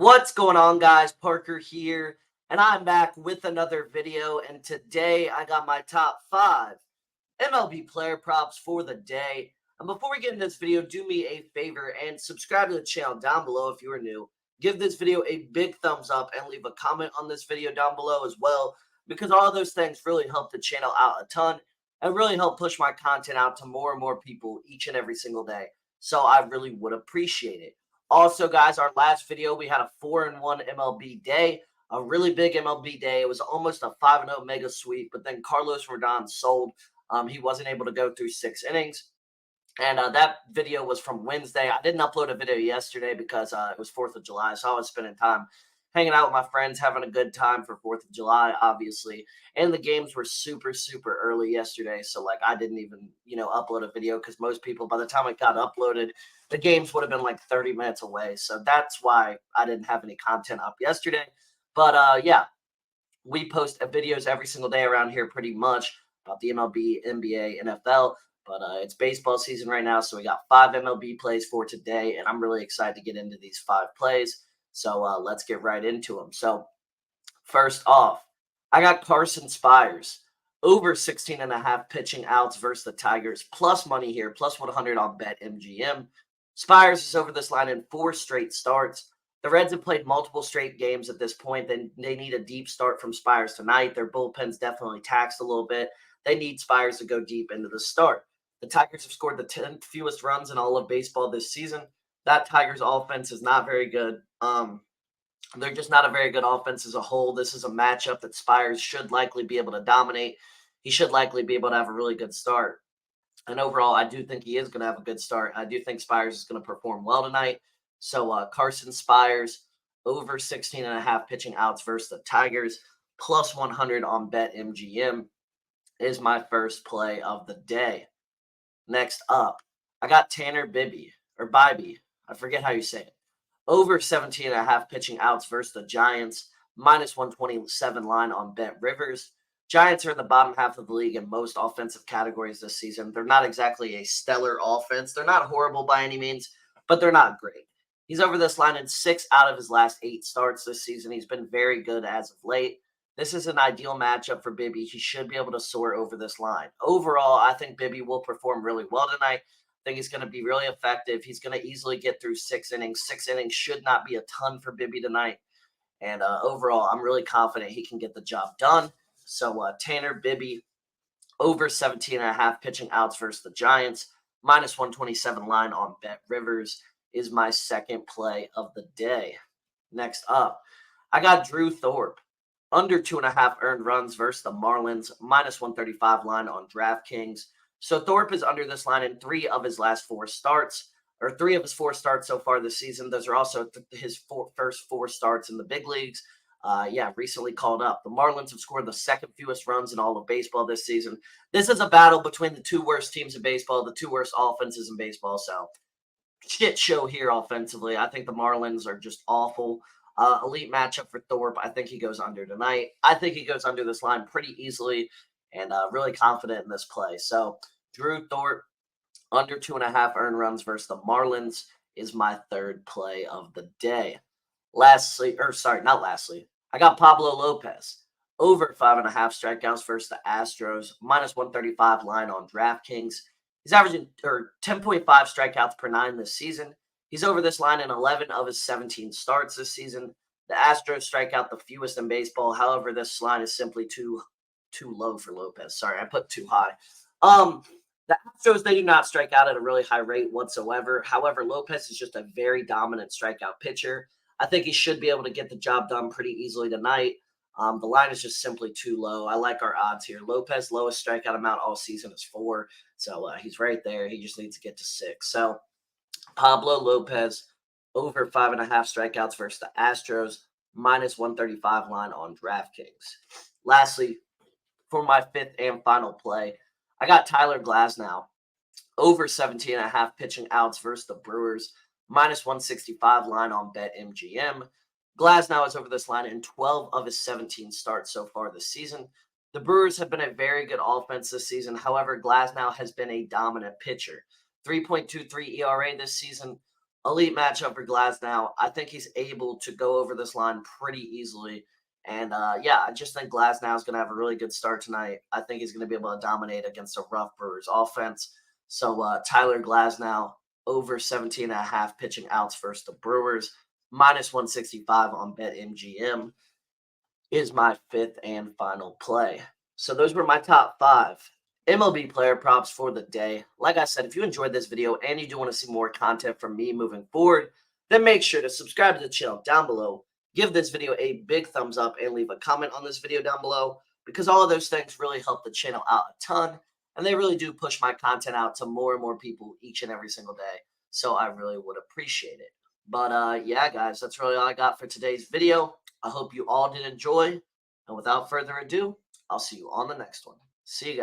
What's going on, guys? Parker here, and I'm back with another video. And today I got my top 5 MLB player props for the day. And before we get into this video, do me a favor and subscribe to the channel down below if you are new. Give this video a big thumbs up and leave a comment on this video down below as well, because all of those things really help the channel out a ton and really help push my content out to more and more people each and every single day. So I really would appreciate it. Also, guys, our last video, we had a 4-1 MLB day, a really big MLB day. It was almost a 5-0 mega sweep, but then Carlos Rodon sold. He wasn't able to go through 6 innings. And that video was from Wednesday. I didn't upload a video yesterday because it was 4th of July. So I was spending time hanging out with my friends, having a good time for 4th of July, obviously. And the games were super, super early yesterday. So, like, I didn't even, upload a video because most people, by the time it got uploaded, the games would have been like 30 minutes away. So that's why I didn't have any content up yesterday. But yeah, we post videos every single day around here pretty much about the MLB, NBA, NFL. But it's baseball season right now, so we got 5 MLB plays for today, and I'm really excited to get into these 5 plays. So let's get right into them. So first off, I got Carson Spires over 16.5 pitching outs versus the Tigers, plus money here, plus 100 on BetMGM. Spires is over this line in 4 straight starts. The Reds have played multiple straight games at this point. They need a deep start from Spires tonight. Their bullpen's definitely taxed a little bit. They need Spires to go deep into the start. The Tigers have scored the 10th fewest runs in all of baseball this season. That Tigers offense is not very good. They're just not a very good offense as a whole. This is a matchup that Spires should likely be able to dominate. He should likely be able to have a really good start. And overall, I do think he is going to have a good start. I do think Spires is going to perform well tonight. So Carson Spires over 16.5 pitching outs versus the Tigers, plus 100 on BetMGM is my first play of the day. Next up, I got Tanner Bibby, or Bibby. I forget how you say it. Over 17.5 pitching outs versus the Giants, minus 127 line on Bet Rivers. Giants are in the bottom half of the league in most offensive categories this season. They're not exactly a stellar offense. They're not horrible by any means, but they're not great. He's over this line in 6 out of his last 8 starts this season. He's been very good as of late. This is an ideal matchup for Bibby. He should be able to soar over this line. Overall, I think Bibby will perform really well tonight. I think he's going to be really effective. He's going to easily get through 6 innings. 6 innings should not be a ton for Bibby tonight. And overall, I'm really confident he can get the job done. So Tanner Bibby over 17.5 pitching outs versus the Giants, minus 127 line on Bet Rivers is my second play of the day. Next up, I got Drew Thorpe. Under 2.5 earned runs versus the Marlins, minus 135 line on DraftKings. So Thorpe is under this line in 3 of his last 4 starts, or 3 of his 4 starts so far this season. Those are also his first 4 starts in the big leagues. Recently called up. The Marlins have scored the 2nd fewest runs in all of baseball this season. This is a battle between the 2 worst teams in baseball, the 2 worst offenses in baseball. So shit show here offensively. I think the Marlins are just awful. Elite matchup for Thorpe. I think he goes under tonight. I think he goes under this line pretty easily, and really confident in this play. So Drew Thorpe, under 2.5 earned runs versus the Marlins is my third play of the day. I got Pablo Lopez, over 5.5 strikeouts versus the Astros, minus 135 line on DraftKings. He's averaging 10.5 strikeouts per 9 this season. He's over this line in 11 of his 17 starts this season. The Astros strike out the fewest in baseball. However, this line is simply too low for Lopez. Sorry, I put too high. The Astros, they do not strike out at a really high rate whatsoever. However, Lopez is just a very dominant strikeout pitcher. I think he should be able to get the job done pretty easily tonight. The line is just simply too low. I like our odds here. Lopez, lowest strikeout amount all season is 4. So he's right there. He just needs to get to 6. So Pablo Lopez, over 5.5 strikeouts versus the Astros, minus 135 line on DraftKings. Lastly, for my 5th and final play, I got Tyler Glasnow, over 17.5 pitching outs versus the Brewers, minus 165 line on BetMGM. Glasnow is over this line in 12 of his 17 starts so far this season. The Brewers have been a very good offense this season. However, Glasnow has been a dominant pitcher. 3.23 ERA this season, elite matchup for Glasnow. I think he's able to go over this line pretty easily. And yeah, I just think Glasnow is going to have a really good start tonight. I think he's going to be able to dominate against a rough Brewers offense. So Tyler Glasnow over 17 and a half pitching outs versus the Brewers, minus 165 on BetMGM is my fifth and final play. So those were my top five MLB player props for the day. Like I said, if you enjoyed this video and you do want to see more content from me moving forward, then make sure to subscribe to the channel down below. Give this video a big thumbs up and leave a comment on this video down below because all of those things really help the channel out a ton. And they really do push my content out to more and more people each and every single day. So I really would appreciate it. But yeah, guys, that's really all I got for today's video. I hope you all did enjoy. And without further ado, I'll see you on the next one. See you guys.